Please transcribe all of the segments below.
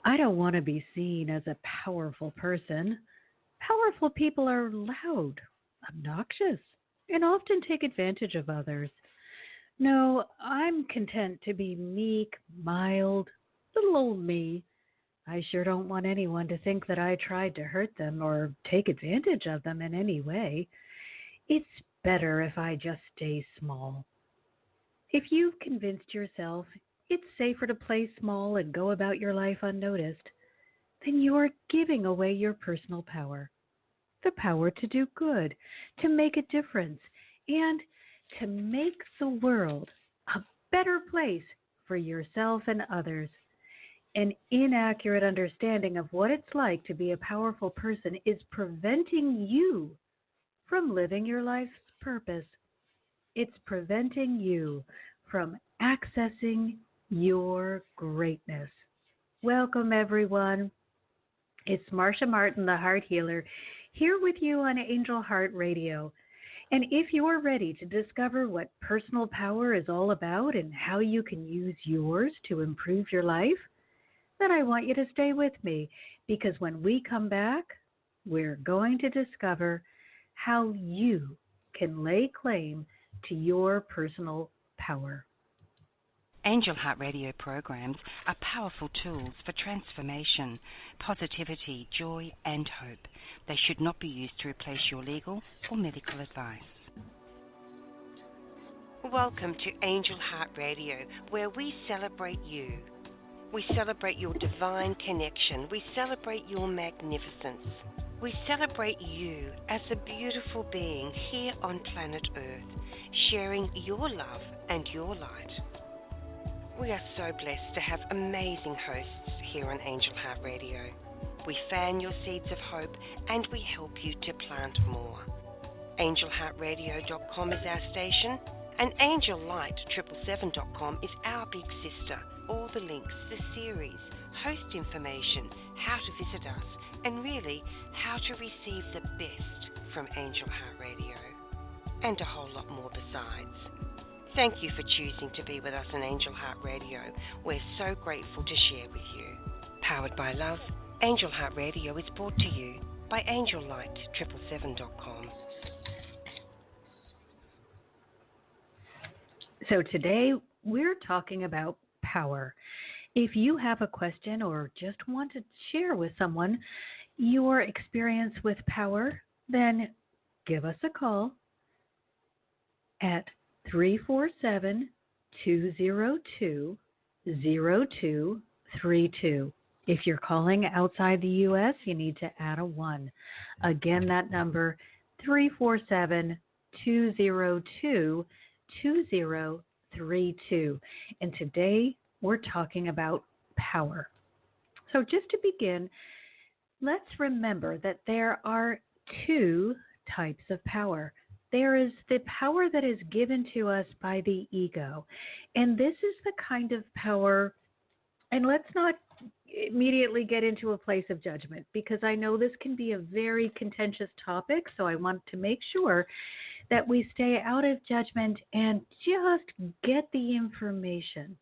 I don't want to be seen as a powerful person. Powerful people are loud, obnoxious, and often take advantage of others. No, I'm content to be meek, mild, little old me. I sure don't want anyone to think that I tried to hurt them or take advantage of them in any way. It's better if I just stay small. If you've convinced yourself it's safer to play small and go about your life unnoticed, then you're giving away your personal power. The power to do good, to make a difference, and to make the world a better place for yourself and others. An inaccurate understanding of what it's like to be a powerful person is preventing you from living your life's purpose. It's preventing you from accessing your greatness. Welcome, everyone. It's Marcia Martin, the Heart Healer, here with you on Angel Heart Radio. And if you're ready to discover what personal power is all about and how you can use yours to improve your life, then I want you to stay with me, because when we come back, we're going to discover how you can lay claim to your personal power. Angel Heart Radio programs are powerful tools for transformation, positivity, joy, and hope. They should not be used to replace your legal or medical advice. Welcome to Angel Heart Radio, where we celebrate you. We celebrate your divine connection. We celebrate your magnificence. We celebrate you as a beautiful being here on planet Earth, sharing your love and your light. We are so blessed to have amazing hosts here on Angel Heart Radio. We fan your seeds of hope and we help you to plant more. AngelHeartRadio.com is our station, and AngelLight777.com is our big sister. All the links, the series, host information, how to visit us, and really how to receive the best from Angel Heart Radio, and a whole lot more besides. Thank you for choosing to be with us on Angel Heart Radio. We're so grateful to share with you. Powered by love, Angel Heart Radio is brought to you by AngelLight777.com. So today we're talking about power. If you have a question or just want to share with someone your experience with power, then give us a call at 347-202-0232. If you're calling outside the U.S., you need to add a 1. Again, that number, 347-202-2032. And today we're talking about power. So just to begin, let's remember that there are two types of power. There is the power that is given to us by the ego. And this is the kind of power, and let's not immediately get into a place of judgment, because I know this can be a very contentious topic, so I want to make sure that we stay out of judgment and just get the information.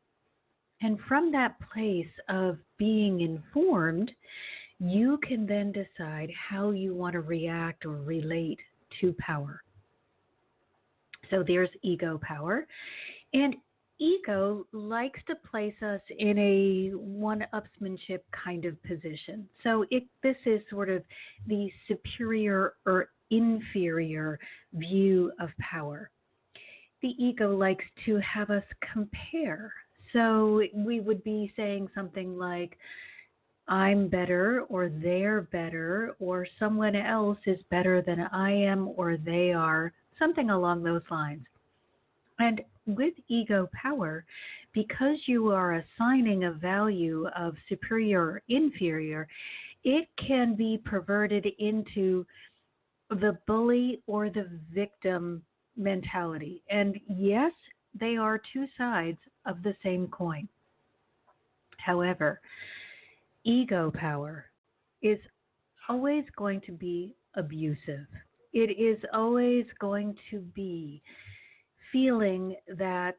And from that place of being informed, you can then decide how you want to react or relate to power. So there's ego power, and ego likes to place us in a one-upsmanship kind of position. So this is sort of the superior or inferior view of power. The ego likes to have us compare. So we would be saying something like, I'm better, or they're better, or someone else is better than I am, or they are, something along those lines. And with ego power, because you are assigning a value of superior or inferior, it can be perverted into the bully or the victim mentality. And yes, they are two sides of the same coin. However, ego power is always going to be abusive. It is always going to be feeling that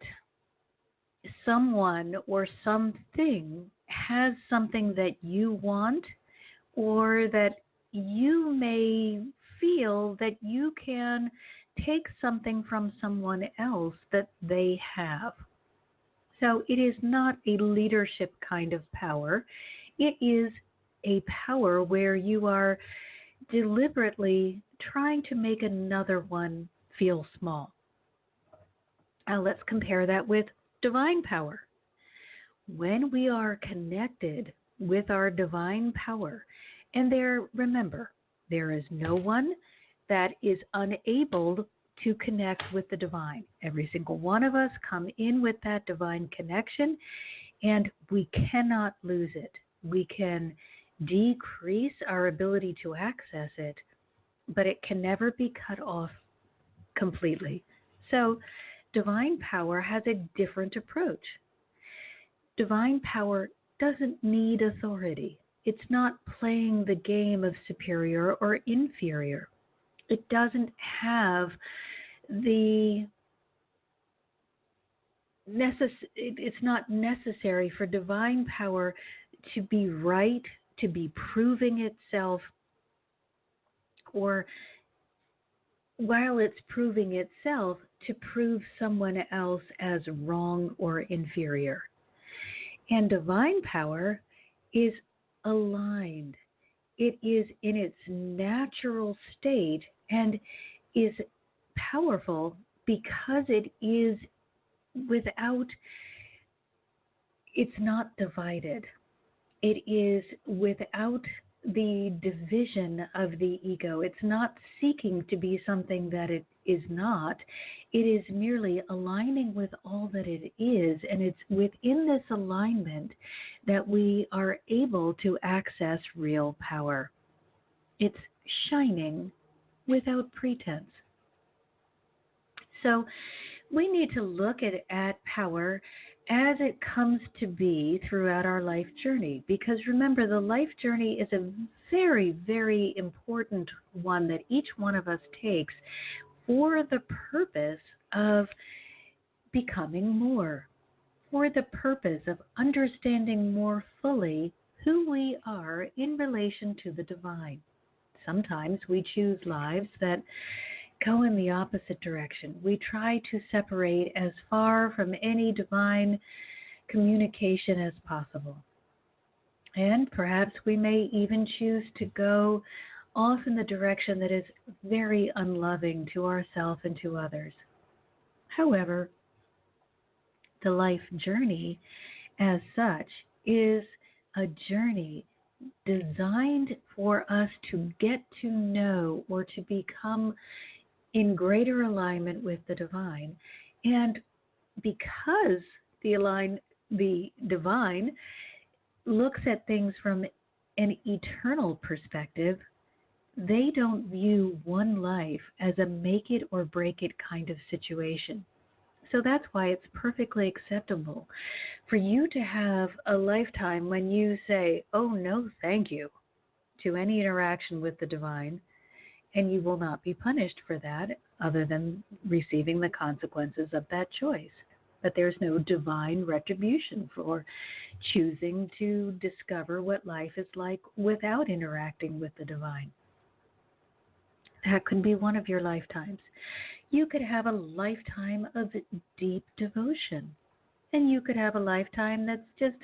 someone or something has something that you want, or that you may feel that you can take something from someone else that they have. So it is not a leadership kind of power. It is a power where you are deliberately trying to make another one feel small. Now let's compare that with divine power. When we are connected with our divine power, and remember, there is no one that is unable to connect with the divine. Every single one of us come in with that divine connection, and we cannot lose it. We can decrease our ability to access it, but it can never be cut off completely. So divine power has a different approach. Divine power doesn't need authority. It's not playing the game of superior or inferior. It doesn't have it's not necessary for divine power to be right, to be proving itself, or while it's proving itself, to prove someone else as wrong or inferior. And divine power is aligned. It is in its natural state and is powerful because it's not divided. It is without the division of the ego. It's not seeking to be something that it is not. It is merely aligning with all that it is, and it's within this alignment that we are able to access real power. It's shining without pretense. So we need to look at power as it comes to be throughout our life journey, because remember, the life journey is a very, very important one that each one of us takes for the purpose of becoming more, for the purpose of understanding more fully who we are in relation to the divine. Sometimes we choose lives that go in the opposite direction. We try to separate as far from any divine communication as possible. And perhaps we may even choose to go off in the direction that is very unloving to ourselves and to others. However, the life journey as such is a journey designed for us to get to know or to become in greater alignment with the divine. And because the divine looks at things from an eternal perspective, they don't view one life as a make it or break it kind of situation. So that's why it's perfectly acceptable for you to have a lifetime when you say, oh, no, thank you, to any interaction with the divine, and you will not be punished for that other than receiving the consequences of that choice. But there's no divine retribution for choosing to discover what life is like without interacting with the divine. That could be one of your lifetimes. You could have a lifetime of deep devotion, and you could have a lifetime that's just,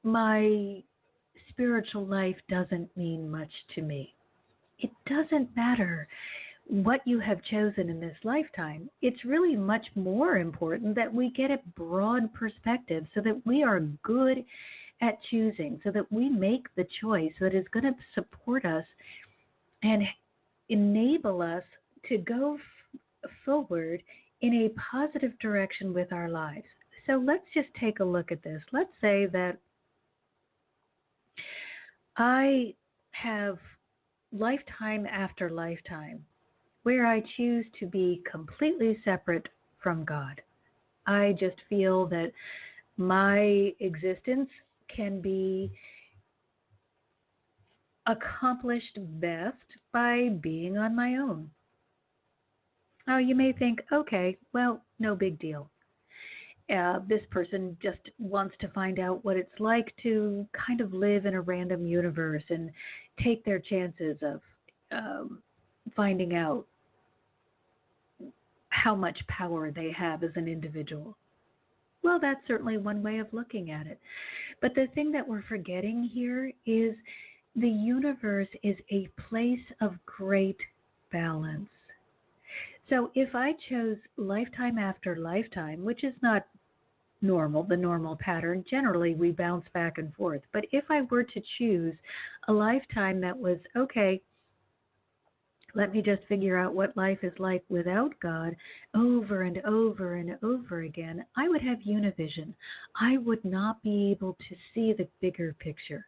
my spiritual life doesn't mean much to me. It doesn't matter what you have chosen in this lifetime. It's really much more important that we get a broad perspective so that we are good at choosing, so that we make the choice that is going to support us and enable us to go forward in a positive direction with our lives. So let's just take a look at this. Let's say that I have lifetime after lifetime where I choose to be completely separate from God. I just feel that my existence can be accomplished best by being on my own. Now, you may think, okay, well, no big deal. This person just wants to find out what it's like to kind of live in a random universe and take their chances of finding out how much power they have as an individual. Well, that's certainly one way of looking at it. But the thing that we're forgetting here is the universe is a place of great balance. So if I chose lifetime after lifetime, which is not normal, the normal pattern, generally we bounce back and forth. But if I were to choose a lifetime that was, okay, let me just figure out what life is like without God over and over and over again, I would have univision. I would not be able to see the bigger picture.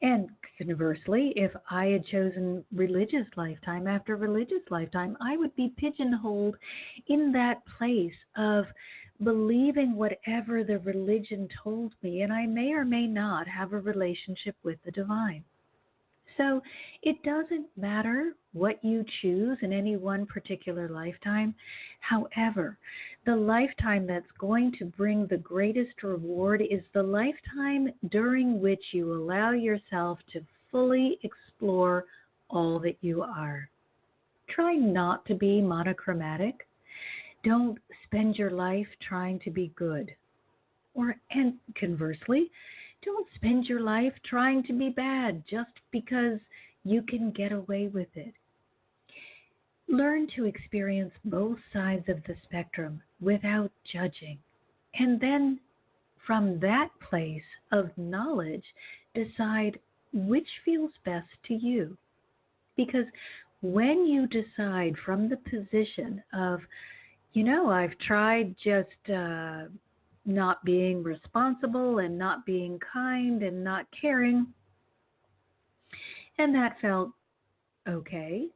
And conversely, if I had chosen religious lifetime after religious lifetime, I would be pigeonholed in that place of believing whatever the religion told me, and I may or may not have a relationship with the divine. So it doesn't matter what you choose in any one particular lifetime. However, the lifetime that's going to bring the greatest reward is the lifetime during which you allow yourself to fully explore all that you are. Try not to be monochromatic. Don't spend your life trying to be good. And conversely, don't spend your life trying to be bad just because you can get away with it. Learn to experience both sides of the spectrum without judging. And then from that place of knowledge, decide which feels best to you. Because when you decide from the position of, I've tried just not being responsible and not being kind and not caring, and that felt okay.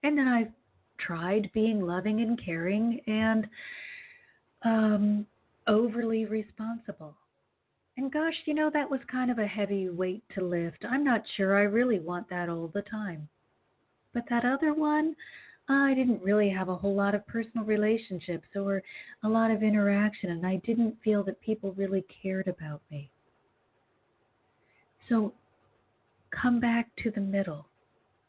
And then I've tried being loving and caring and overly responsible. And gosh, that was kind of a heavy weight to lift. I'm not sure I really want that all the time. But that other one, I didn't really have a whole lot of personal relationships or a lot of interaction, and I didn't feel that people really cared about me. So come back to the middle.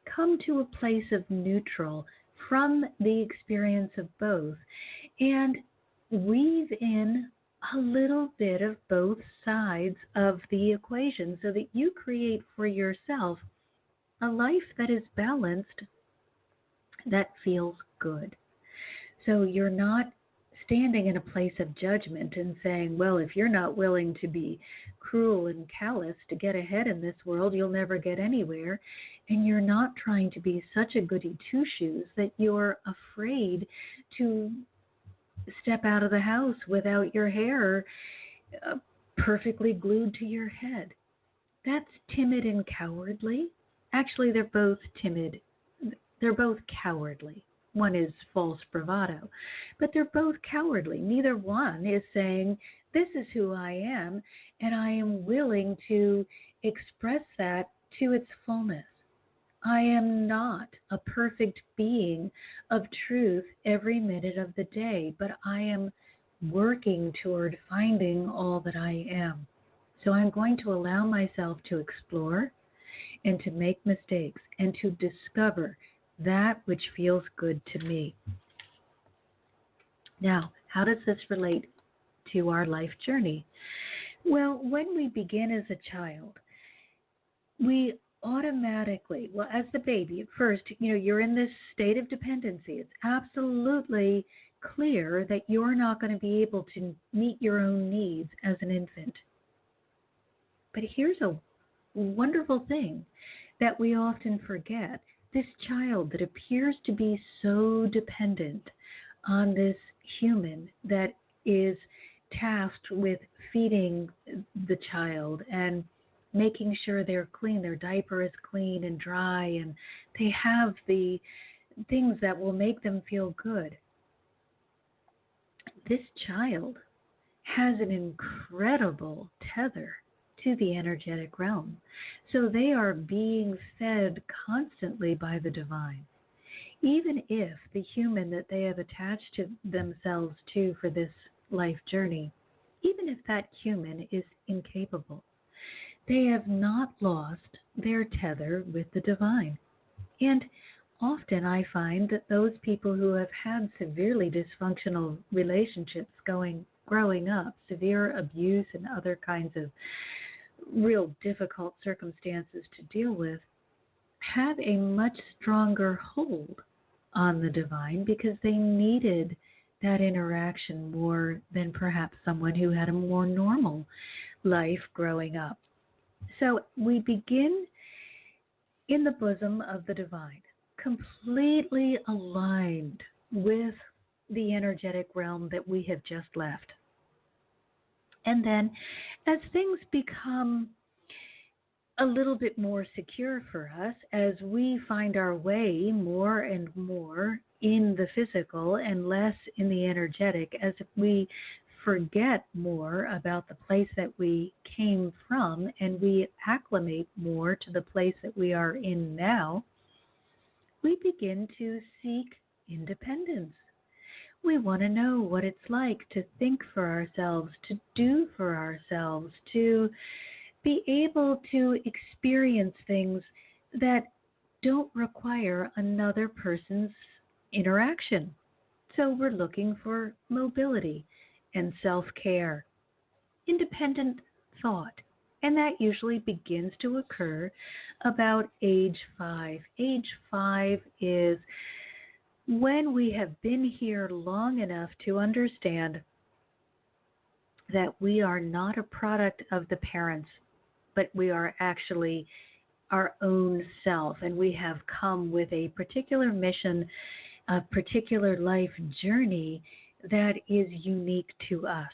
Come to a place of neutral from the experience of both and weave in a little bit of both sides of the equation so that you create for yourself a life that is balanced, that feels good. So you're not standing in a place of judgment and saying, well, if you're not willing to be cruel and callous to get ahead in this world, you'll never get anywhere. And you're not trying to be such a goody two-shoes that you're afraid to step out of the house without your hair perfectly glued to your head. That's timid and cowardly. Actually, they're both timid. They're both cowardly. One is false bravado, but they're both cowardly. Neither one is saying, this is who I am, and I am willing to express that to its fullness. I am not a perfect being of truth every minute of the day, but I am working toward finding all that I am. So I'm going to allow myself to explore and to make mistakes and to discover that which feels good to me. Now, how does this relate to our life journey? Well, when we begin as a child, we automatically, well, as the baby, at first, you're in this state of dependency. It's absolutely clear that you're not going to be able to meet your own needs as an infant. But here's a wonderful thing that we often forget. This child that appears to be so dependent on this human that is tasked with feeding the child and making sure they're clean, their diaper is clean and dry, and they have the things that will make them feel good. This child has an incredible tether to the energetic realm. So they are being fed constantly by the divine. Even if the human that they have attached to themselves to for this life journey, even if that human is incapable. They have not lost their tether with the divine. And often I find that those people who have had severely dysfunctional relationships growing up, severe abuse and other kinds of real difficult circumstances to deal with, have a much stronger hold on the divine because they needed that interaction more than perhaps someone who had a more normal life growing up. So we begin in the bosom of the divine, completely aligned with the energetic realm that we have just left. And then as things become a little bit more secure for us, as we find our way more and more in the physical and less in the energetic, as we forget more about the place that we came from and we acclimate more to the place that we are in now, we begin to seek independence. We want to know what it's like to think for ourselves, to do for ourselves, to be able to experience things that don't require another person's interaction. So we're looking for mobility and self-care, independent thought. And that usually begins to occur about age 5. Age 5 is when we have been here long enough to understand that we are not a product of the parents, but we are actually our own self, and we have come with a particular mission, a particular life journey that is unique to us.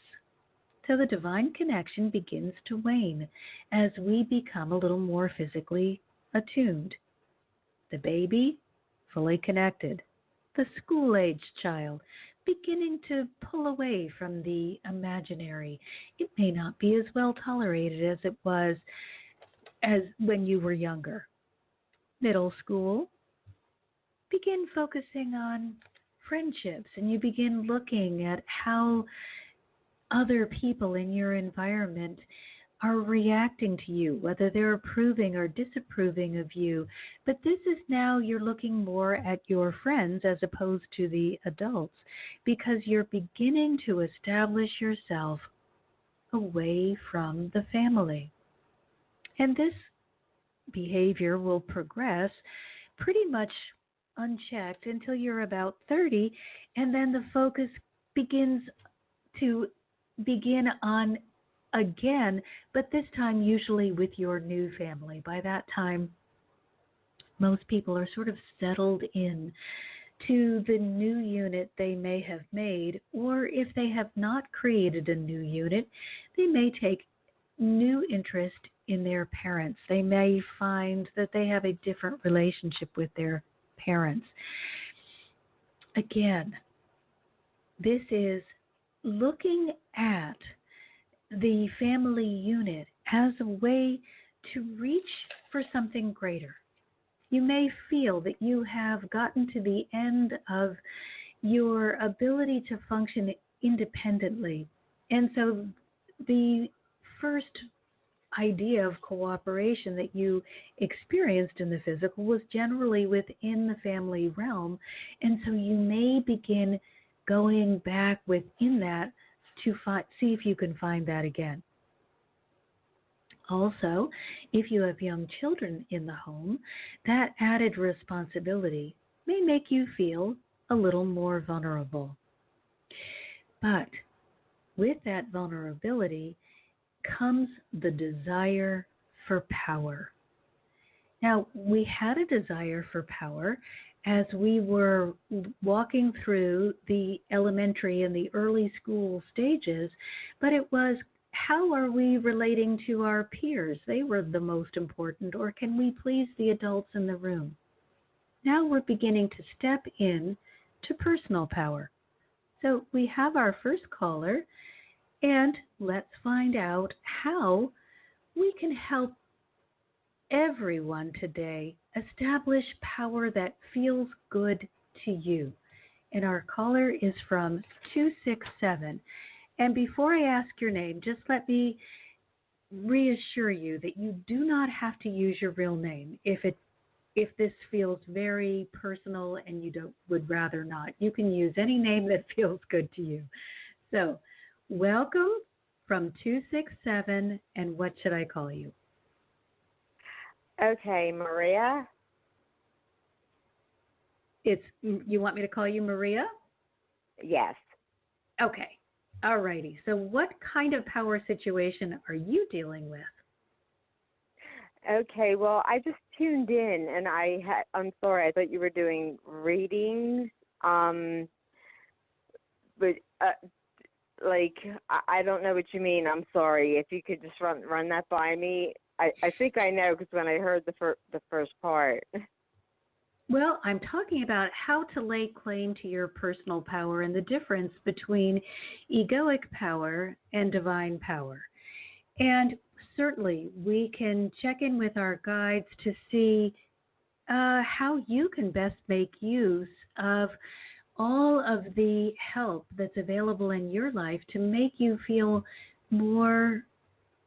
So the divine connection begins to wane as we become a little more physically attuned. The baby, fully connected. The school-aged child, beginning to pull away from the imaginary. It may not be as well tolerated as it was as when you were younger. Middle school, begin focusing on friendships, and you begin looking at how other people in your environment are reacting to you, whether they're approving or disapproving of you. But this is now you're looking more at your friends as opposed to the adults, because you're beginning to establish yourself away from the family. And this behavior will progress pretty much unchecked until you're about 30, and then the focus begins to begin on again, but this time usually with your new family. By that time, most people are sort of settled in to the new unit they may have made, or if they have not created a new unit, they may take new interest in their parents. They may find that they have a different relationship with their parents. Again, this is looking at the family unit as a way to reach for something greater. You may feel that you have gotten to the end of your ability to function independently. And so the first idea of cooperation that you experienced in the physical was generally within the family realm. And so you may begin going back within that to see if you can find that again. Also, if you have young children in the home, that added responsibility may make you feel a little more vulnerable. But with that vulnerability comes the desire for power. Now, we had a desire for power as we were walking through the elementary and the early school stages, but it was, how are we relating to our peers? They were the most important, or can we please the adults in the room? Now we're beginning to step in to personal power. So we have our first caller, and let's find out how we can help everyone today establish power that feels good to you. And our caller is from 267. And before I ask your name, just let me reassure you that you do not have to use your real name if this feels very personal and you don't would rather not. You can use any name that feels good to you. So, welcome from 267, and what should I call you? Okay, Maria. You want me to call you Maria? Yes. Okay. All righty. So what kind of power situation are you dealing with? Okay, well, I just tuned in, and I'm sorry, I thought you were doing readings, but like I don't know what you mean. I'm sorry. If you could just run that by me. I think I know because when I heard the first part. Well, I'm talking about how to lay claim to your personal power and the difference between egoic power and divine power. And certainly, we can check in with our guides to see how you can best make use of all of the help that's available in your life to make you feel more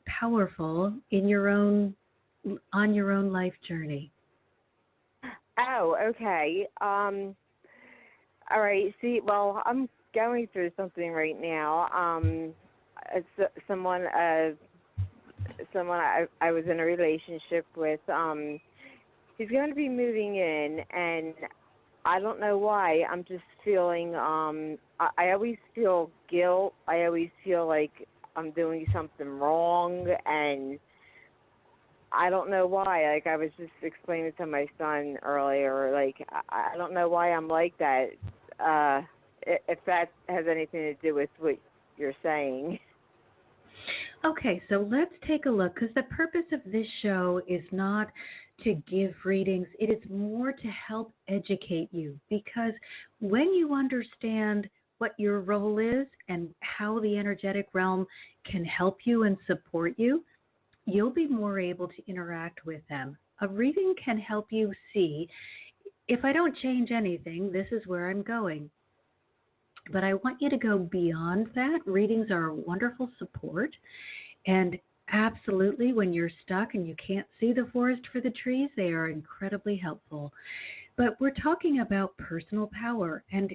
powerful in on your own life journey. Oh, okay. All right. See, well, I'm going through something right now. It's someone I was in a relationship with. He's going to be moving in, and I don't know why. I'm just feeling. I always feel guilt. I always feel like I'm doing something wrong, and I don't know why. Like I was just explaining to my son earlier. Like I don't know why I'm like that. If that has anything to do with what you're saying. Okay, so let's take a look because the purpose of this show is not to give readings, it is more to help educate you because when you understand what your role is and how the energetic realm can help you and support you, you'll be more able to interact with them. A reading can help you see if I don't change anything, this is where I'm going. But I want you to go beyond that. Readings are a wonderful support. And absolutely, when you're stuck and you can't see the forest for the trees, they are incredibly helpful. But we're talking about personal power. And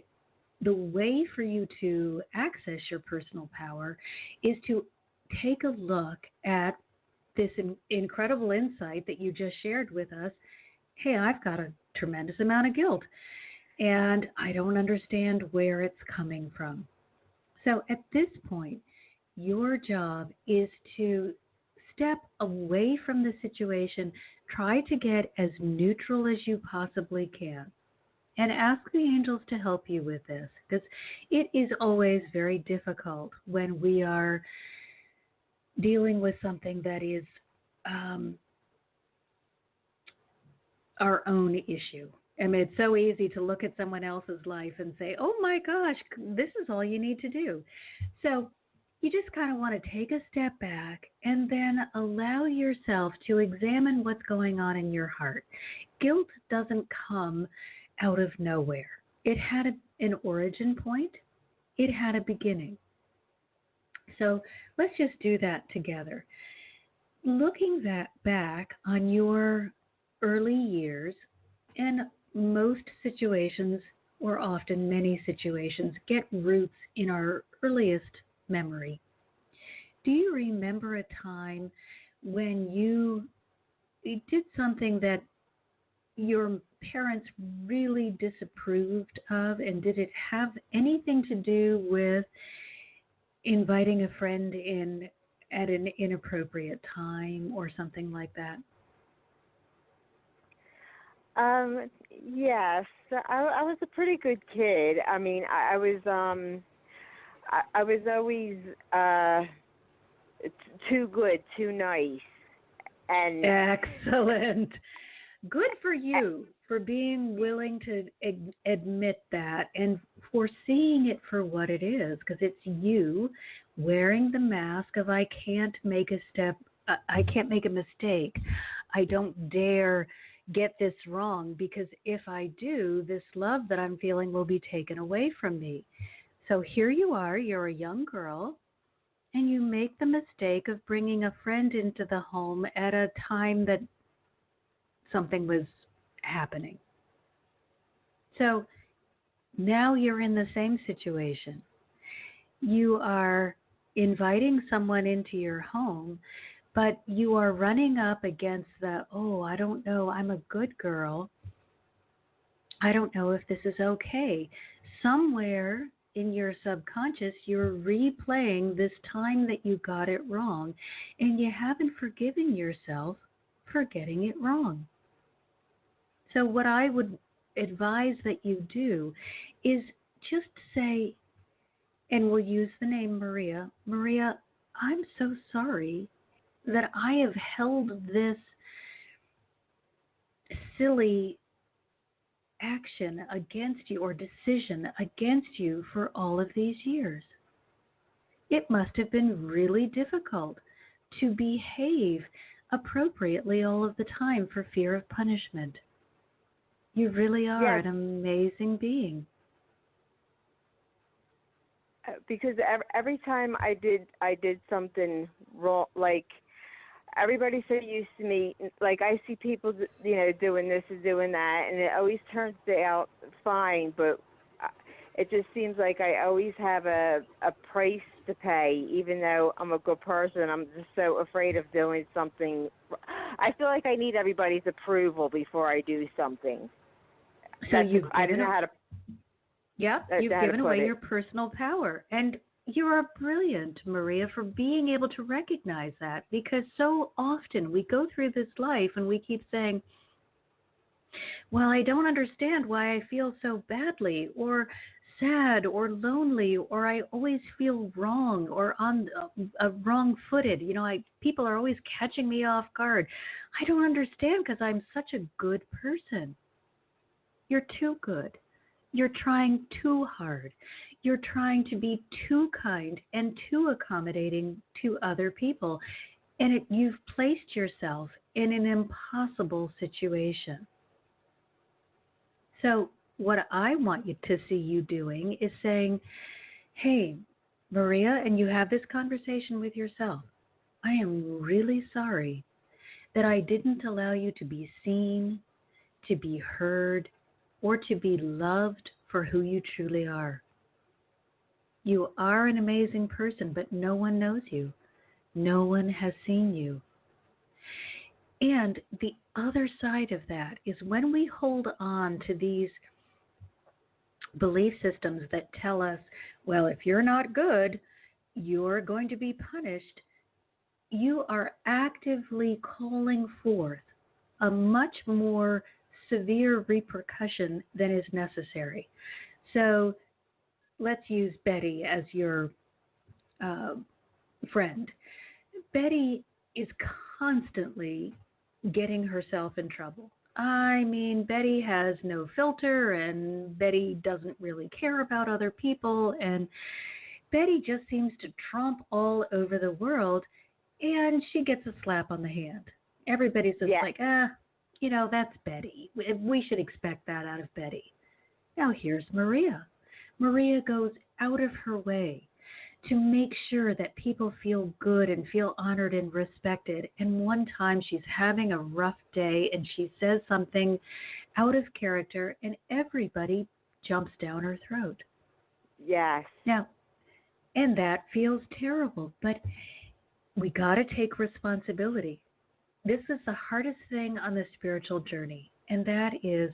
the way for you to access your personal power is to take a look at this incredible insight that you just shared with us. Hey, I've got a tremendous amount of guilt, and I don't understand where it's coming from. So at this point, your job is to step away from the situation, try to get as neutral as you possibly can, and ask the angels to help you with this, because it is always very difficult when we are dealing with something that is our own issue. I mean, it's so easy to look at someone else's life and say, oh my gosh, this is all you need to do. So you just kind of want to take a step back and then allow yourself to examine what's going on in your heart. Guilt doesn't come out of nowhere. It had an origin point. It had a beginning. So let's just do that together. Looking back on your early years, and most situations, or often many situations, get roots in our earliest memory. Do you remember a time when you did something that your parents really disapproved of, and did it have anything to do with inviting a friend in at an inappropriate time or something like that? Yes, I was a pretty good kid. I mean, I was I was always too good, too nice, and Excellent. Good for you for being willing to admit that and for seeing it for what it is, because it's you wearing the mask of I can't make a step, I can't make a mistake. I don't dare get this wrong, because if I do, this love that I'm feeling will be taken away from me. So here you are, you're a young girl, and you make the mistake of bringing a friend into the home at a time that something was happening. So now you're in the same situation. You are inviting someone into your home, but you are running up against the, oh, I don't know, I'm a good girl. I don't know if this is okay. Somewhere in your subconscious, you're replaying this time that you got it wrong, and you haven't forgiven yourself for getting it wrong. So, what I would advise that you do is just say, and we'll use the name Maria. Maria, I'm so sorry that I have held this silly action against you or decision against you for all of these years. It must have been really difficult to behave appropriately all of the time for fear of punishment. You really are Yes, an amazing being. because every time I did something wrong, like everybody's so used to me, like I see people, doing this and doing that, and it always turns out fine, but it just seems like I always have a price to pay, even though I'm a good person. I'm just so afraid of doing something. I feel like I need everybody's approval before I do something. So I don't know how to. You've given away your personal power. And you are brilliant, Maria, for being able to recognize that, because so often we go through this life and we keep saying, well, I don't understand why I feel so badly or sad or lonely, or I always feel wrong or on wrong-footed. People are always catching me off guard. I don't understand because I'm such a good person. You're too good. You're trying too hard. You're trying to be too kind and too accommodating to other people. And you've placed yourself in an impossible situation. So what I want you to see you doing is saying, hey, Maria, and you have this conversation with yourself. I am really sorry that I didn't allow you to be seen, to be heard, or to be loved for who you truly are. You are an amazing person, but no one knows you. No one has seen you. And the other side of that is when we hold on to these belief systems that tell us, well, if you're not good, you're going to be punished, you are actively calling forth a much more severe repercussion than is necessary. So let's use Betty as your friend. Betty is constantly getting herself in trouble. I mean, Betty has no filter, and Betty doesn't really care about other people, and Betty just seems to tromp all over the world, and she gets a slap on the hand. Everybody's just like, that's Betty. We should expect that out of Betty. Now here's Maria. Maria goes out of her way to make sure that people feel good and feel honored and respected. And one time she's having a rough day and she says something out of character and everybody jumps down her throat. Yes. Now, and that feels terrible, but we got to take responsibility. This is the hardest thing on the spiritual journey, and that is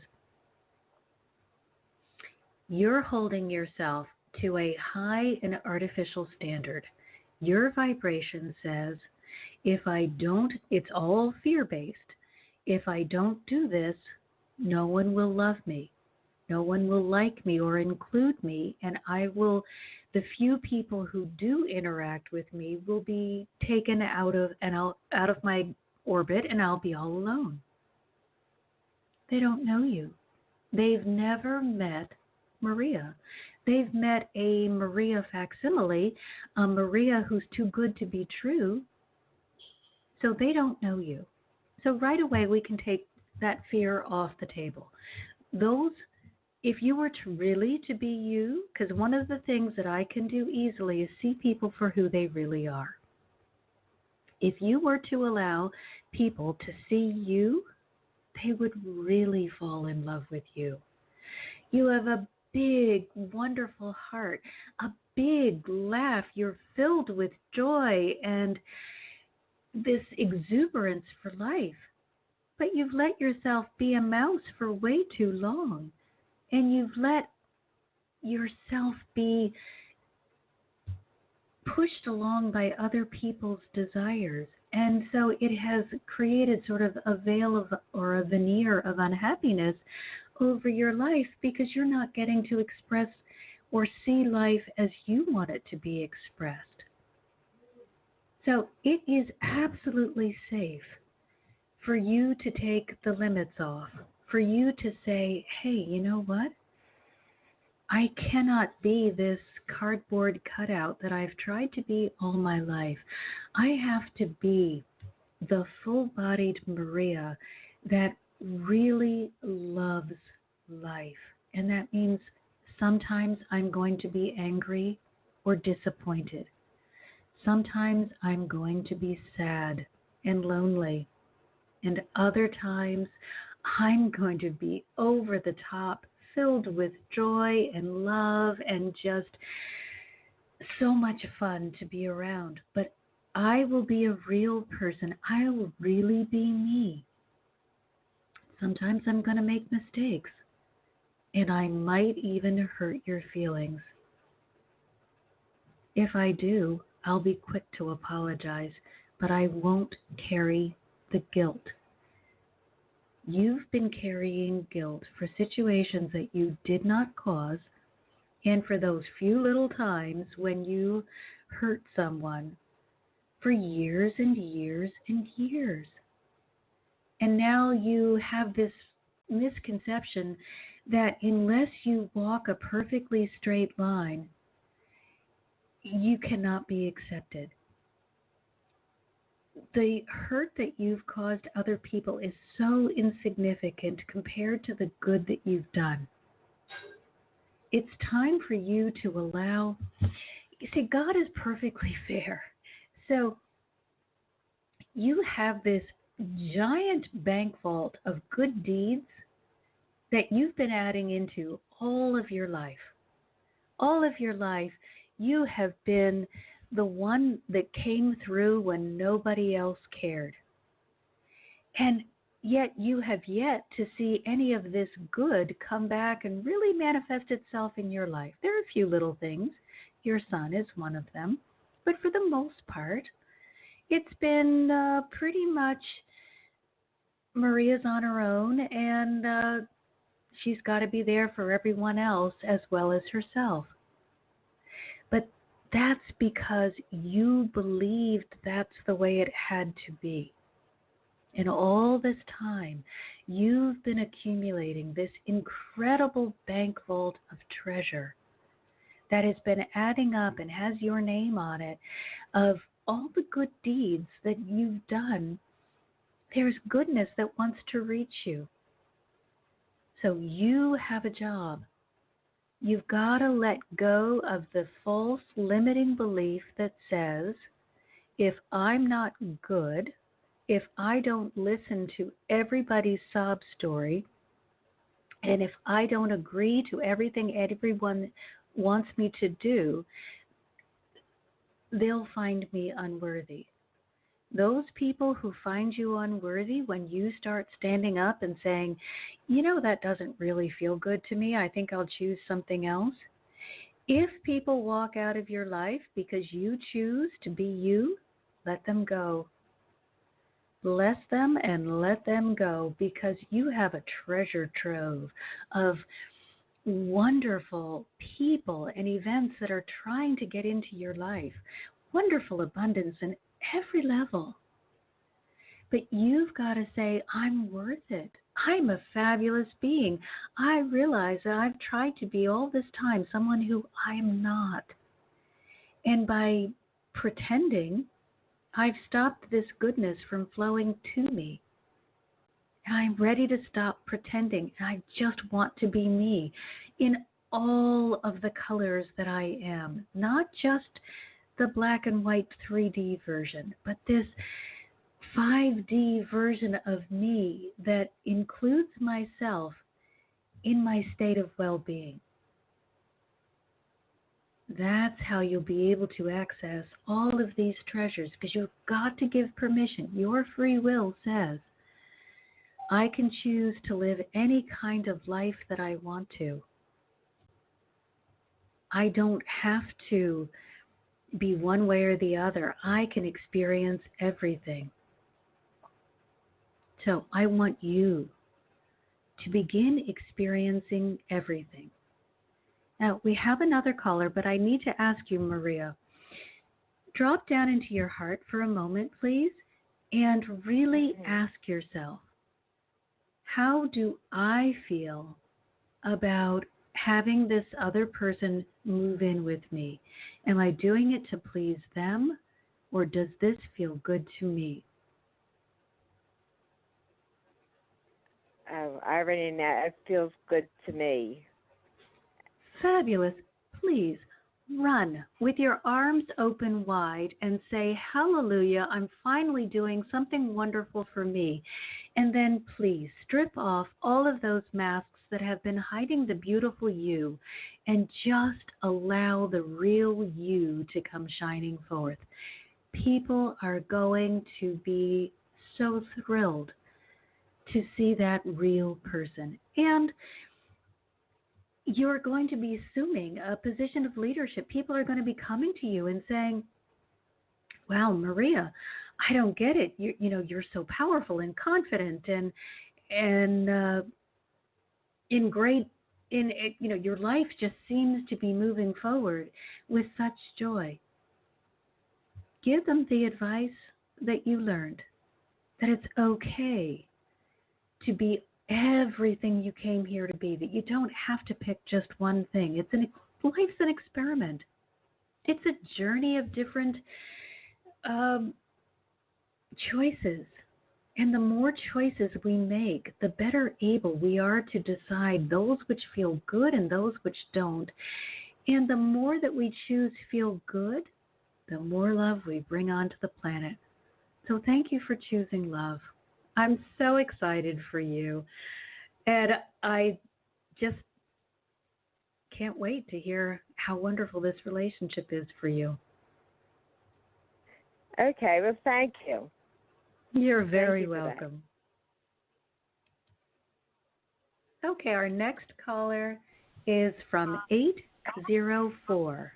you're holding yourself to a high and artificial standard. Your vibration says, if I don't, it's all fear-based. If I don't do this, no one will love me. No one will like me or include me, and the few people who do interact with me will be taken out of my orbit, and I'll be all alone. They don't know you. They've never met Maria. They've met a Maria facsimile, a Maria who's too good to be true, so they don't know you. So right away we can take that fear off the table. Those if you were to really to be you, because one of the things that I can do easily is see people for who they really are. If you were to allow people to see you, they would really fall in love with you. You have a big, wonderful heart, a big laugh. You're filled with joy and this exuberance for life. But you've let yourself be a mouse for way too long. And you've let yourself be pushed along by other people's desires. And so it has created sort of a veil of, or a veneer of unhappiness over your life because you're not getting to express or see life as you want it to be expressed. So it is absolutely safe for you to take the limits off, for you to say, hey, you know what? I cannot be this cardboard cutout that I've tried to be all my life. I have to be the full-bodied Maria that really loves life. And that means sometimes I'm going to be angry or disappointed. Sometimes I'm going to be sad and lonely. And other times I'm going to be over the top, filled with joy and love and just so much fun to be around. But I will be a real person. I will really be me. Sometimes I'm going to make mistakes, and I might even hurt your feelings. If I do, I'll be quick to apologize, but I won't carry the guilt. You've been carrying guilt for situations that you did not cause, and for those few little times when you hurt someone for years and years and years. And now you have this misconception that unless you walk a perfectly straight line, you cannot be accepted. The hurt that you've caused other people is so insignificant compared to the good that you've done. It's time for you to allow, you see, God is perfectly fair. So you have this giant bank vault of good deeds that you've been adding into all of your life. All of your life, you have been the one that came through when nobody else cared. And yet you have yet to see any of this good come back and really manifest itself in your life. There are a few little things. Your son is one of them. But for the most part, it's been pretty much Maria's on her own, and she's got to be there for everyone else as well as herself. But that's because you believed that's the way it had to be. And all this time, you've been accumulating this incredible bank vault of treasure that has been adding up and has your name on it of all the good deeds that you've done. There's goodness that wants to reach you. So you have a job. You've got to let go of the false limiting belief that says, if I'm not good, if I don't listen to everybody's sob story, and if I don't agree to everything everyone wants me to do, they'll find me unworthy. Those people who find you unworthy when you start standing up and saying, you know, that doesn't really feel good to me, I think I'll choose something else. If people walk out of your life because you choose to be you, let them go. Bless them and let them go, because you have a treasure trove of wonderful people and events that are trying to get into your life. Wonderful abundance in every level. But you've got to say, I'm worth it. I'm a fabulous being. I realize that I've tried to be all this time someone who I am not. And by pretending, I've stopped this goodness from flowing to me. And I'm ready to stop pretending. And I just want to be me in all of the colors that I am, not just the black and white 3D version, but this 5D version of me that includes myself in my state of well-being. That's how you'll be able to access all of these treasures, because you've got to give permission. Your free will says, I can choose to live any kind of life that I want to. I don't have to be one way or the other. I can experience everything. So I want you to begin experiencing everything. Now, we have another caller, but I need to ask you, Maria, drop down into your heart for a moment, please, and really ask yourself, how do I feel about having this other person move in with me? Am I doing it to please them, or does this feel good to me? Oh, I already know. It feels good to me. Fabulous. Please run with your arms open wide and say, hallelujah, I'm finally doing something wonderful for me. And then please strip off all of those masks that have been hiding the beautiful you and just allow the real you to come shining forth. People are going to be so thrilled to see that real person. And you're going to be assuming a position of leadership. People are going to be coming to you and saying, wow, Maria, I don't get it. You're so powerful and confident and in great, your life just seems to be moving forward with such joy. Give them the advice that you learned, that it's okay to be everything you came here to be, that you don't have to pick just one thing. Life's an experiment. It's a journey of different choices. And the more choices we make, the better able we are to decide those which feel good and those which don't. And the more that we choose feel good, the more love we bring onto the planet. So thank you for choosing love. I'm so excited for you. And I just can't wait to hear how wonderful this relationship is for you. Okay, well, thank you. You're very welcome. Okay, our next caller is from 804.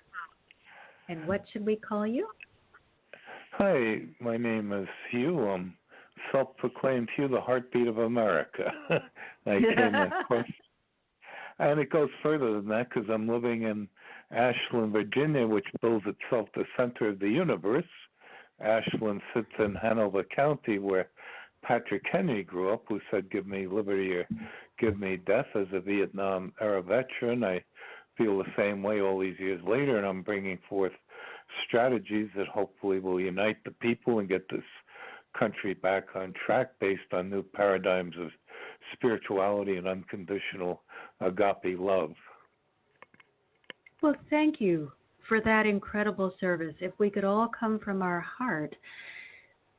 And what should we call you? Hi, my name is Hugh. I'm self-proclaimed Hugh, the heartbeat of America. I came across, and it goes further than that because I'm living in Ashland, Virginia, which bills itself the center of the universe. Ashland sits in Hanover County, where Patrick Henry grew up, who said, give me liberty or give me death. As a Vietnam-era veteran, I feel the same way all these years later, and I'm bringing forth strategies that hopefully will unite the people and get this country back on track based on new paradigms of spirituality and unconditional agape love. Well, thank you for that incredible service. If we could all come from our heart,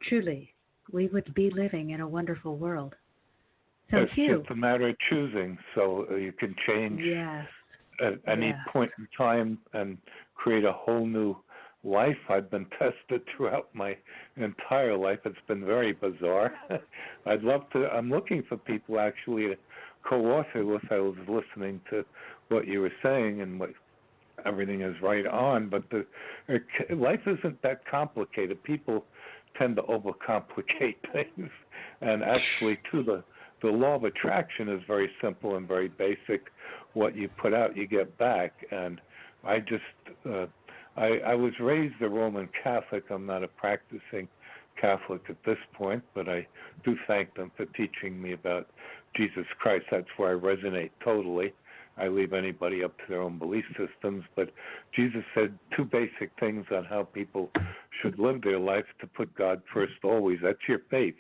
truly, we would be living in a wonderful world. So it's Hugh, just a matter of choosing, so you can change at any point in time and create a whole new life. I've been tested throughout my entire life. It's been very bizarre. I'm looking for people actually to co-author with. I was listening to what you were saying, and everything is right on, but life isn't that complicated. People tend to overcomplicate things, and actually, too, the law of attraction is very simple and very basic. What you put out, you get back. And I was raised a Roman Catholic. I'm not a practicing Catholic at this point, but I do thank them for teaching me about Jesus Christ. That's where I resonate totally. I leave anybody up to their own belief systems, but Jesus said two basic things on how people should live their life: to put God first always. That's your faith.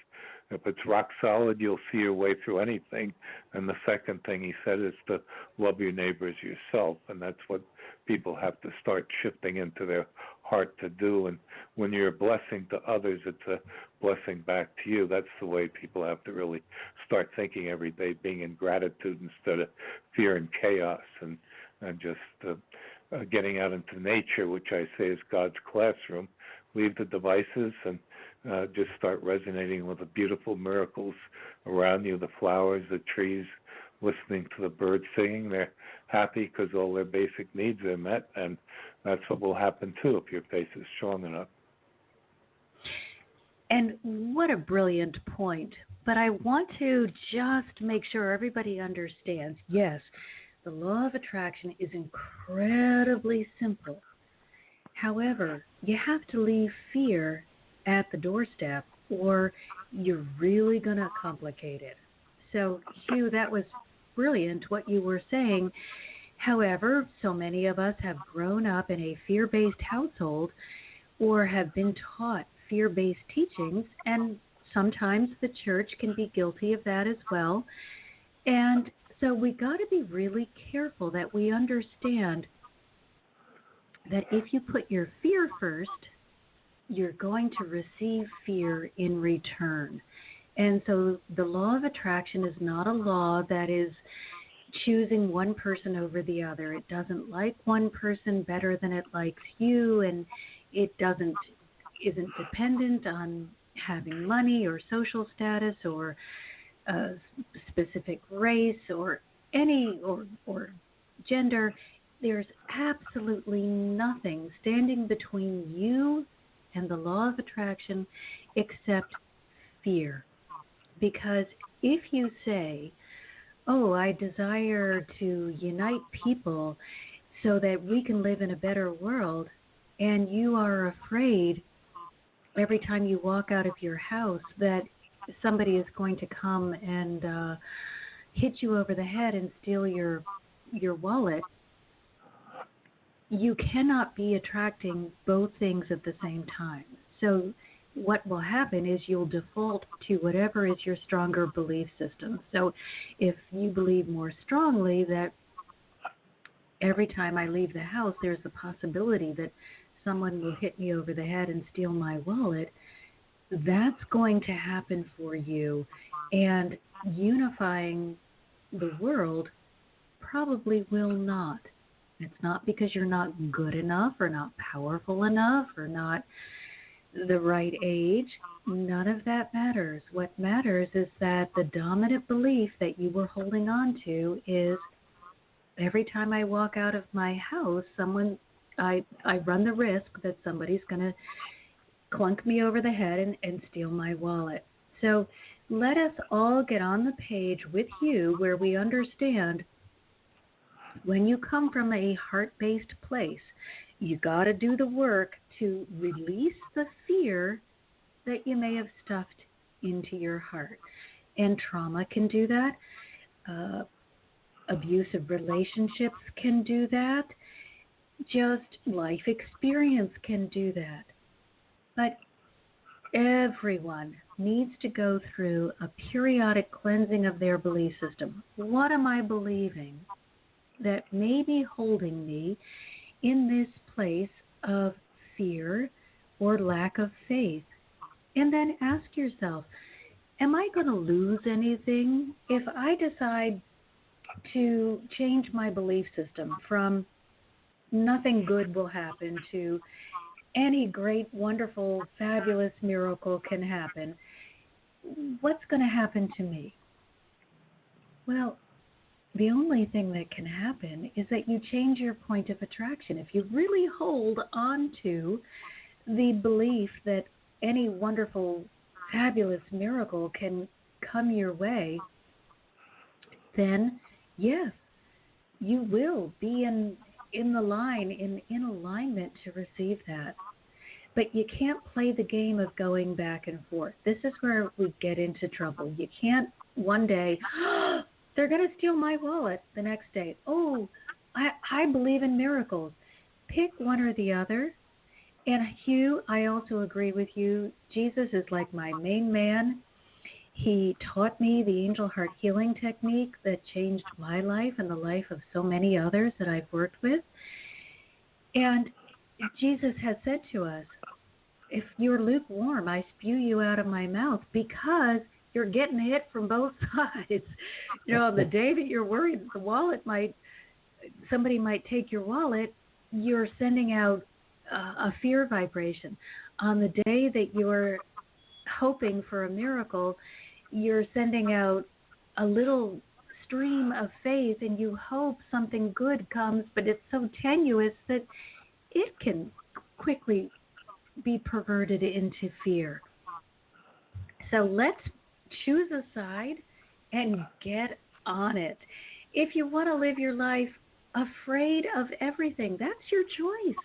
If it's rock solid, you'll see your way through anything. And the second thing he said is to love your neighbor as yourself, and that's what people have to start shifting into their heart to do. And when you're a blessing to others, it's a blessing back to you. That's the way people have to really start thinking every day, being in gratitude instead of fear and chaos, and just getting out into nature, which I say is God's classroom. Leave the devices and just start resonating with the beautiful miracles around you, the flowers, the trees, listening to the birds singing. They're happy because all their basic needs are met, and that's what will happen too if your faith is strong enough. And what a brilliant point. But I want to just make sure everybody understands, yes, the law of attraction is incredibly simple. However, you have to leave fear at the doorstep, or you're really going to complicate it. So, Hugh, that was brilliant what you were saying. However, so many of us have grown up in a fear-based household or have been taught fear-based teachings, and sometimes the church can be guilty of that as well. And so we got to be really careful that we understand that if you put your fear first, you're going to receive fear in return. And so the law of attraction is not a law that is choosing one person over the other. It doesn't like one person better than it likes you, and it isn't dependent on having money or social status or a specific race or gender. There's absolutely nothing standing between you and the law of attraction except fear. Because if you say, oh, I desire to unite people so that we can live in a better world, and you are afraid every time you walk out of your house that somebody is going to come and hit you over the head and steal your wallet, you cannot be attracting both things at the same time. So what will happen is you'll default to whatever is your stronger belief system. So if you believe more strongly that every time I leave the house there's a possibility that someone will hit me over the head and steal my wallet, that's going to happen for you. And unifying the world probably will not. It's not because you're not good enough or not powerful enough or not the right age. None of that matters. What matters is that the dominant belief that you were holding on to is every time I walk out of my house, I run the risk that somebody's going to clunk me over the head and steal my wallet. So let us all get on the page with you where we understand when you come from a heart-based place, you got to do the work to release the fear that you may have stuffed into your heart. And trauma can do that. Abusive relationships can do that. Just life experience can do that. But everyone needs to go through a periodic cleansing of their belief system. What am I believing that may be holding me in this place of fear or lack of faith? And then ask yourself, am I going to lose anything if I decide to change my belief system from nothing good will happen to any great, wonderful, fabulous miracle can happen? What's going to happen to me? Well, the only thing that can happen is that you change your point of attraction. If you really hold on to the belief that any wonderful, fabulous miracle can come your way, then yes, you will be in the line, in alignment to receive that. But you can't play the game of going back and forth. This is where we get into trouble. You can't one day, they're going to steal my wallet. The next day, oh, I believe in miracles. Pick one or the other. And Hugh, I also agree with you. Jesus is like my main man. He taught me the angel heart healing technique that changed my life and the life of so many others that I've worked with. And Jesus has said to us, if you're lukewarm, I spew you out of my mouth, because you're getting hit from both sides. On the day that you're worried that somebody might take your wallet, you're sending out a fear vibration. On the day that you're hoping for a miracle, you're sending out a little stream of faith, and you hope something good comes, but it's so tenuous that it can quickly be perverted into fear. So let's choose a side and get on it. If you want to live your life afraid of everything, that's your choice.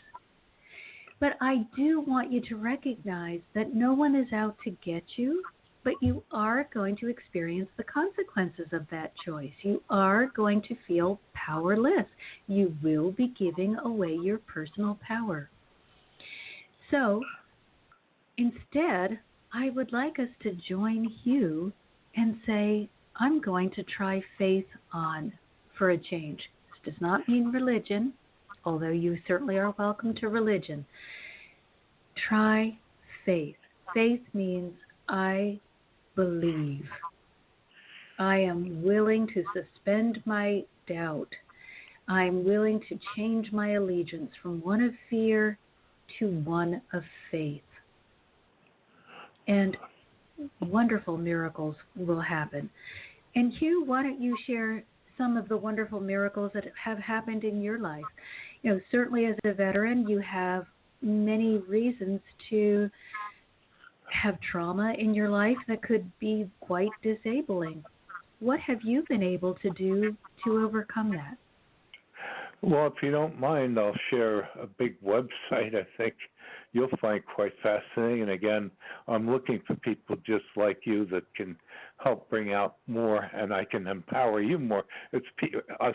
But I do want you to recognize that no one is out to get you, but you are going to experience the consequences of that choice. You are going to feel powerless. You will be giving away your personal power. So instead, I would like us to join Hugh and say, I'm going to try faith on for a change. This does not mean religion, although you certainly are welcome to religion. Try faith. Faith means I believe. I am willing to suspend my doubt. I'm willing to change my allegiance from one of fear to one of faith. And wonderful miracles will happen. And Hugh, why don't you share some of the wonderful miracles that have happened in your life? Certainly as a veteran, you have many reasons to have trauma in your life that could be quite disabling. What have you been able to do to overcome that? Well, if you don't mind, I'll share a big website I think you'll find quite fascinating. And again, I'm looking for people just like you that can help bring out more, and I can empower you more. It's us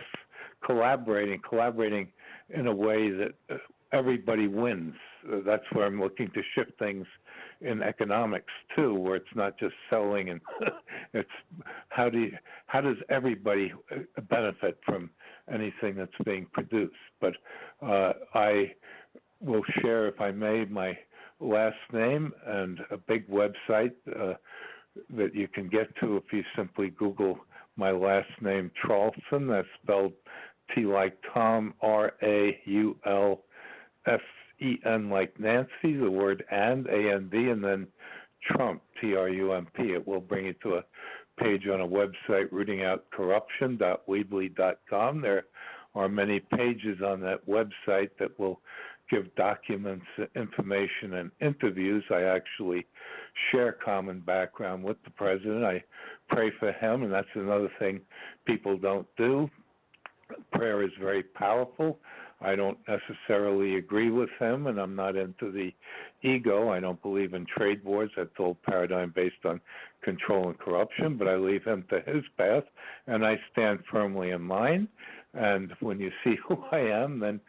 collaborating in a way that everybody wins. That's where I'm looking to shift things in economics too, where it's not just selling, and it's how does everybody benefit from anything that's being produced. But I will share, if I may, my last name and a big website that you can get to if you simply Google my last name, Traulsen. That's spelled T like Tom, RAULFEN like Nancy, the word and, A-N-D, and then Trump, T-R-U-M-P. It will bring you to a page on a website, rootingoutcorruption.weebly.com. There are many pages on that website that will give documents, information, and interviews. I actually share common background with the president. I pray for him, and that's another thing people don't do. Prayer is very powerful. I don't necessarily agree with him, and I'm not into the ego. I don't believe in trade wars. That's the old paradigm based on control and corruption, but I leave him to his path, and I stand firmly in mine. And when you see who I am, then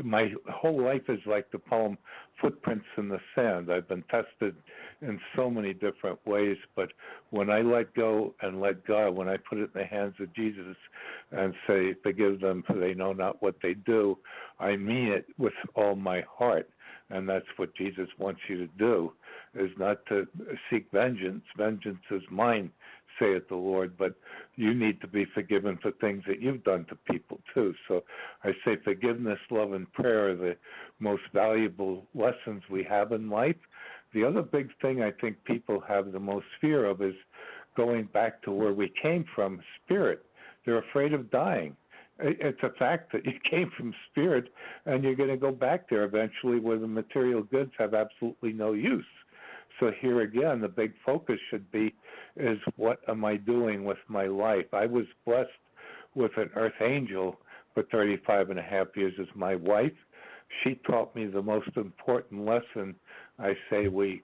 my whole life is like the poem Footprints in the Sand. I've been tested in so many different ways, but when I let go and let God, when I put it in the hands of Jesus and say, forgive them for they know not what they do, I mean it with all my heart. And that's what Jesus wants you to do, is not to seek vengeance. Vengeance is mine, saith the Lord, but you need to be forgiven for things that you've done to people too. So I say forgiveness, love, and prayer are the most valuable lessons we have in life. The other big thing I think people have the most fear of is going back to where we came from, spirit. They're afraid of dying. It's a fact that you came from spirit, and you're going to go back there eventually where the material goods have absolutely no use. So here again, the big focus should be is what am I doing with my life? I was blessed with an earth angel for 35 and a half years as my wife. She taught me the most important lesson I say we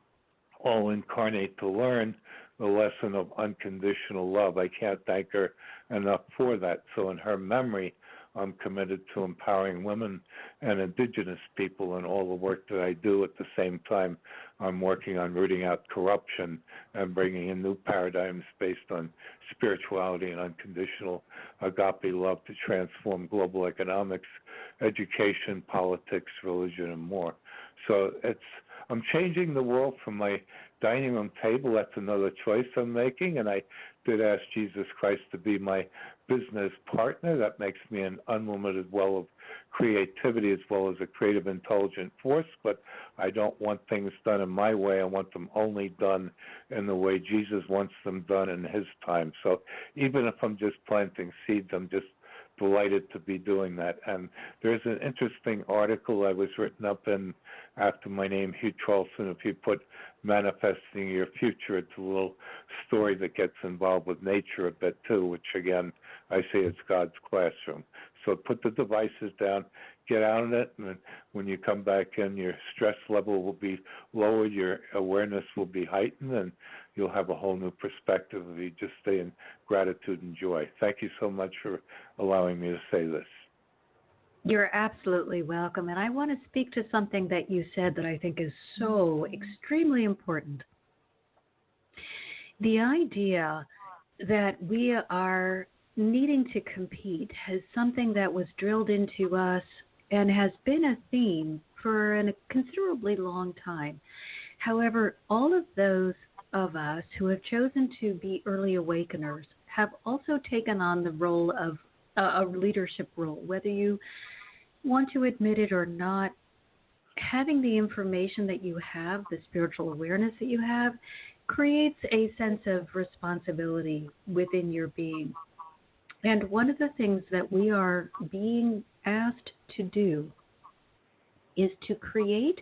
all incarnate to learn, the lesson of unconditional love. I can't thank her enough for that. So in her memory, I'm committed to empowering women and indigenous people in all the work that I do. At the same time, I'm working on rooting out corruption and bringing in new paradigms based on spirituality and unconditional agape love to transform global economics, education, politics, religion, and more. So I'm changing the world from my dining room table. That's another choice I'm making, and I did ask Jesus Christ to be my business partner. That makes me an unlimited well of creativity as well as a creative, intelligent force, but I don't want things done in my way. I want them only done in the way Jesus wants them done in his time. So even if I'm just planting seeds, I'm just delighted to be doing that. And there's an interesting article I was written up in after my name, Hugh Charlson. If you put manifesting your future, it's a little story that gets involved with nature a bit too, which again, I say it's God's classroom. So put the devices down, get out of it, and when you come back in, your stress level will be lowered, your awareness will be heightened, and you'll have a whole new perspective if you just stay in gratitude and joy. Thank you so much for allowing me to say this. You're absolutely welcome. And I want to speak to something that you said that I think is so extremely important. The idea that we are needing to compete is something that was drilled into us and has been a theme for a considerably long time. However, all of those of us who have chosen to be early awakeners have also taken on the role of a leadership role, whether you want to admit it or not. Having the information that you have, the spiritual awareness that you have, creates a sense of responsibility within your being. And one of the things that we are being asked to do is to create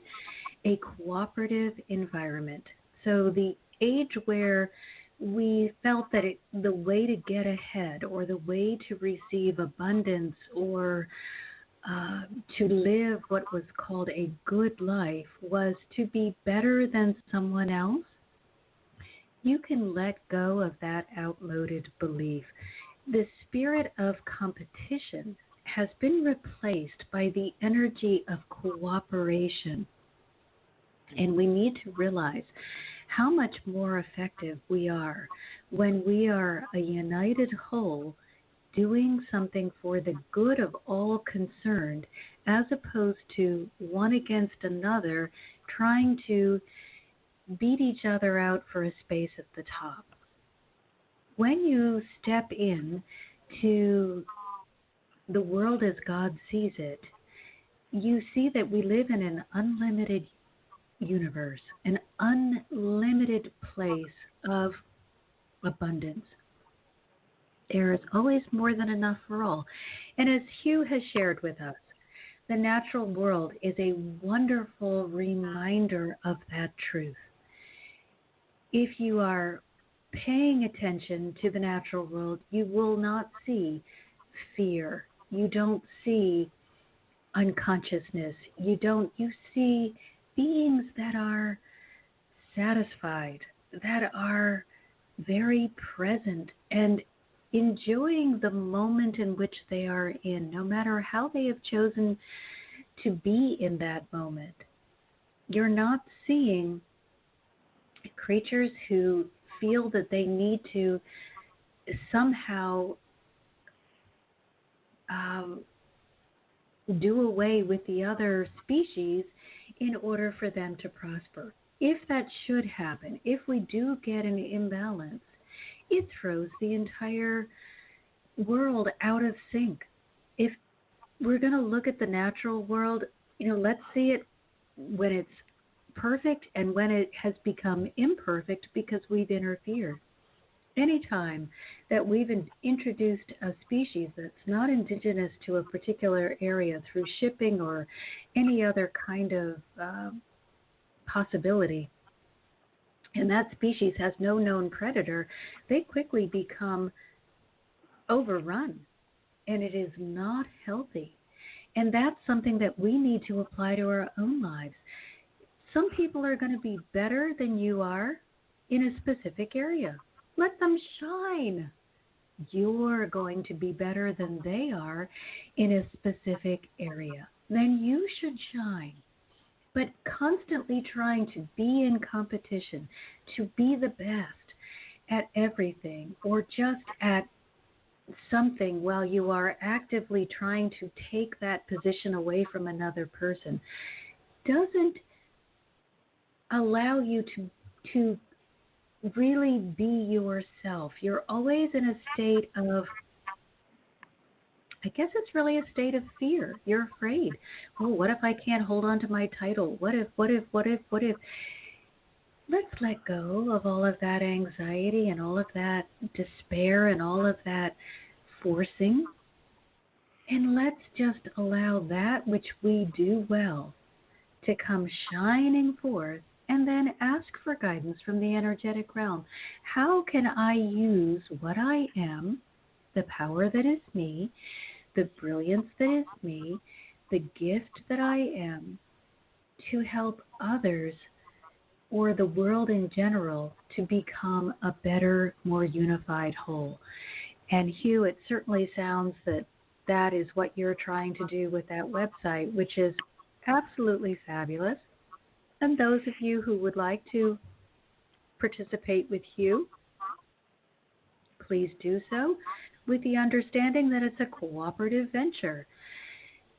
a cooperative environment. So the age where we felt that the way to get ahead or the way to receive abundance or to live what was called a good life was to be better than someone else, you can let go of that outmoded belief. The spirit of competition has been replaced by the energy of cooperation. And we need to realize how much more effective we are when we are a united whole doing something for the good of all concerned, as opposed to one against another trying to beat each other out for a space at the top. When you step in to the world as God sees it, you see that we live in an unlimited universe, an unlimited place of abundance. There is always more than enough for all. And as Hugh has shared with us, the natural world is a wonderful reminder of that truth. If you are paying attention to the natural world, you will not see fear. You don't see unconsciousness. You see beings that are satisfied, that are very present and enjoying the moment in which they are in, no matter how they have chosen to be in that moment. You're not seeing creatures who feel that they need to somehow do away with the other species in order for them to prosper. If that should happen, if we do get an imbalance, it throws the entire world out of sync. If we're going to look at the natural world, let's see it when it's perfect and when it has become imperfect because we've interfered. Anytime that we've introduced a species that's not indigenous to a particular area through shipping or any other kind of possibility, and that species has no known predator, they quickly become overrun, and it is not healthy. And that's something that we need to apply to our own lives. Some people are going to be better than you are in a specific area. Let them shine. you're going to be better than they are in a specific area, then you should shine. But constantly trying to be in competition, to be the best at everything, or just at something while you are actively trying to take that position away from another person, doesn't allow you to really be yourself. You're always in a state of, I guess it's really a state of fear. You're afraid. Oh, what if I can't hold on to my title? What if? Let's let go of all of that anxiety and all of that despair and all of that forcing. And let's just allow that which we do well to come shining forth, and then ask for guidance from the energetic realm. How can I use what I am, the power that is me, the brilliance that is me, the gift that I am, to help others or the world in general to become a better, more unified whole? And Hugh, it certainly sounds that that is what you're trying to do with that website, which is absolutely fabulous. And those of you who would like to participate with Hugh, please do so with the understanding that it's a cooperative venture.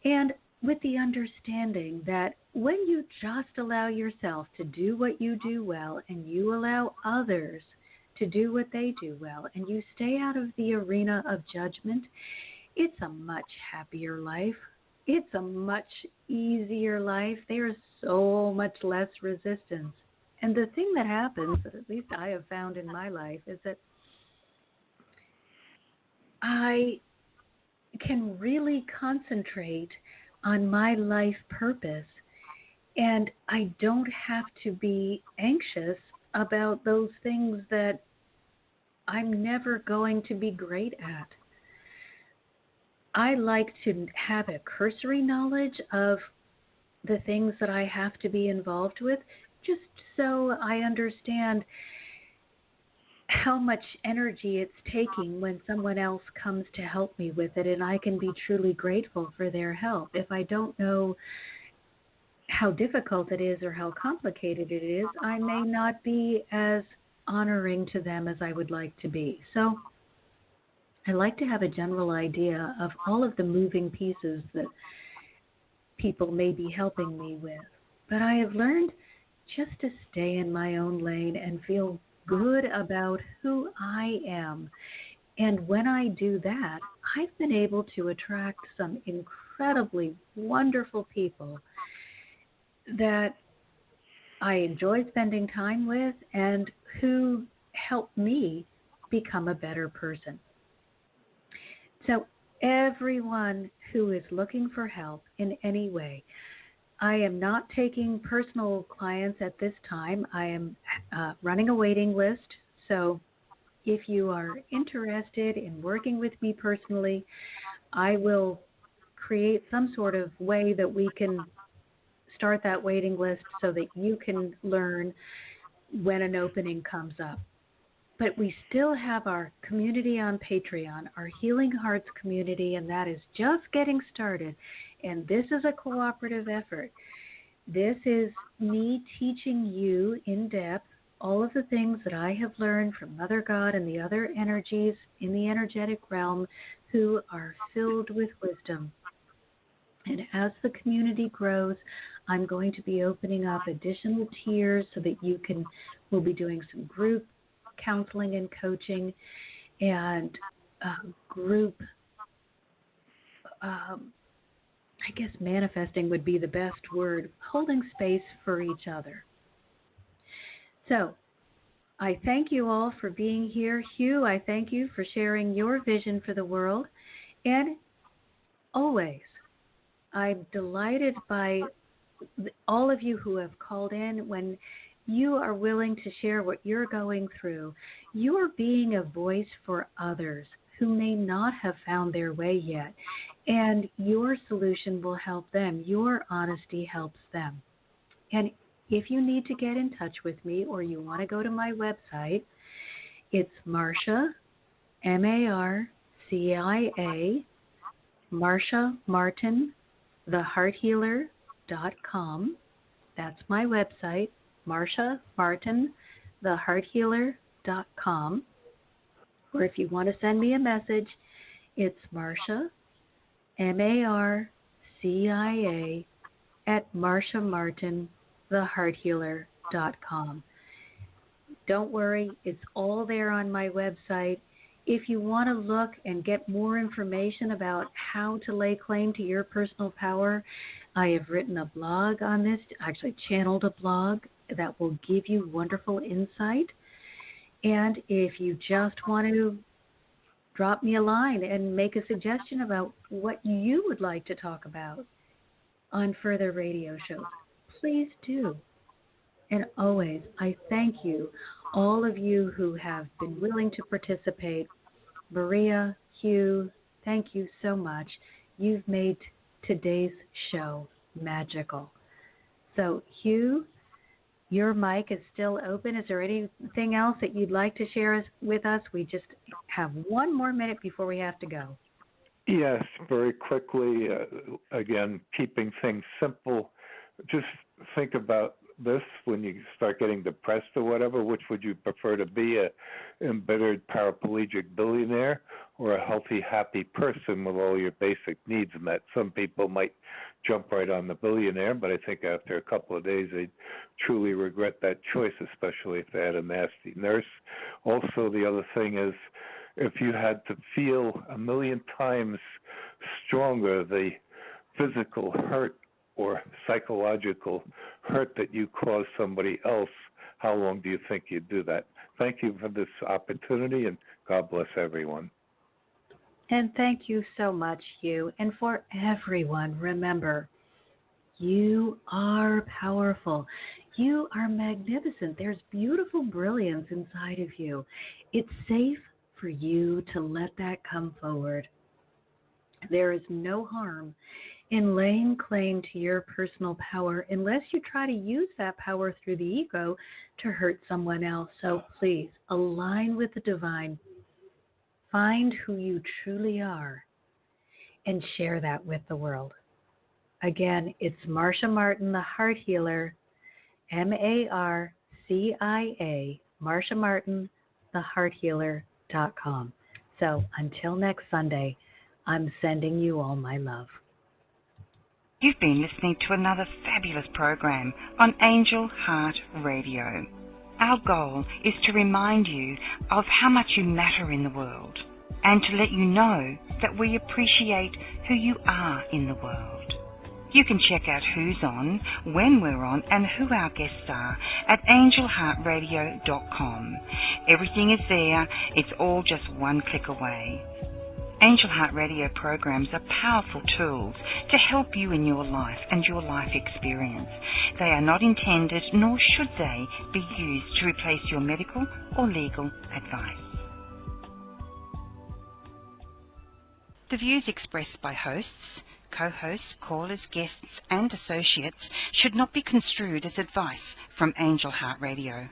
And with the understanding that when you just allow yourself to do what you do well, and you allow others to do what they do well, and you stay out of the arena of judgment, it's a much happier life. It's a much easier life. There's so much less resistance. And the thing that happens, that at least I have found in my life, is that I can really concentrate on my life purpose, and I don't have to be anxious about those things that I'm never going to be great at. I like to have a cursory knowledge of the things that I have to be involved with, just so I understand how much energy it's taking when someone else comes to help me with it, and I can be truly grateful for their help. If I don't know how difficult it is or how complicated it is, I may not be as honoring to them as I would like to be. So I like to have a general idea of all of the moving pieces that people may be helping me with. But I have learned just to stay in my own lane and feel good about who I am. And when I do that, I've been able to attract some incredibly wonderful people that I enjoy spending time with and who help me become a better person. So everyone who is looking for help in any way, I am not taking personal clients at this time. I am running a waiting list. So if you are interested in working with me personally, I will create some sort of way that we can start that waiting list so that you can learn when an opening comes up. But we still have our community on Patreon, our Healing Hearts community, and that is just getting started. And this is a cooperative effort. This is me teaching you in depth all of the things that I have learned from Mother God and the other energies in the energetic realm who are filled with wisdom. And as the community grows, I'm going to be opening up additional tiers so that we'll be doing some group counseling and coaching and group, I guess manifesting would be the best word, holding space for each other. So I thank you all for being here. Hugh, I thank you for sharing your vision for the world. And always, I'm delighted by all of you who have called in. When you are willing to share what you're going through, you are being a voice for others who may not have found their way yet. And your solution will help them. Your honesty helps them. And if you need to get in touch with me or you want to go to my website, it's Marcia, Marcia, Marcia Martin, thehearthealer.com. That's my website, Marcia Martin, thehearthealer.com. Or if you want to send me a message, it's Marcia, Marcia, at marciamartinthehearthealer.com. Don't worry, it's all there on my website. If you want to look and get more information about how to lay claim to your personal power, I have written a blog on this, actually channeled a blog that will give you wonderful insight. And if you just want to drop me a line and make a suggestion about what you would like to talk about on further radio shows, please do. And always, I thank you, all of you who have been willing to participate. Maria, Hugh, thank you so much. You've made today's show magical. So, Hugh, your mic is still open. Is there anything else that you'd like to share with us? We just have one more minute before we have to go. Yes, very quickly. Again, keeping things simple. Just think about this when you start getting depressed or whatever. Which would you prefer to be, a embittered paraplegic billionaire or a healthy, happy person with all your basic needs met? Some people might jump right on the billionaire, but I think after a couple of days they'd truly regret that choice, especially if they had a nasty nurse. Also, the other thing is, if you had to feel 1,000,000 times stronger the physical hurt or psychological hurt that you cause somebody else, how long do you think you'd do that? Thank you for this opportunity, and God bless everyone. And thank you so much, Hugh. And for everyone, remember, you are powerful. You are magnificent. There's beautiful brilliance inside of you. It's safe for you to let that come forward. There is no harm in laying claim to your personal power unless you try to use that power through the ego to hurt someone else. So please, align with the divine. Find who you truly are and share that with the world. Again, it's Marcia Martin, the Heart Healer, Marcia, Marcia Martin, thehearthealer.com. So until next Sunday, I'm sending you all my love. You've been listening to another fabulous program on Angel Heart Radio. Our goal is to remind you of how much you matter in the world and to let you know that we appreciate who you are in the world. You can check out who's on, when we're on, and who our guests are at angelheartradio.com. Everything is there. It's all just one click away. Angel Heart Radio programs are powerful tools to help you in your life and your life experience. They are not intended, nor should they, be used to replace your medical or legal advice. The views expressed by hosts, co-hosts, callers, guests, and associates should not be construed as advice from Angel Heart Radio.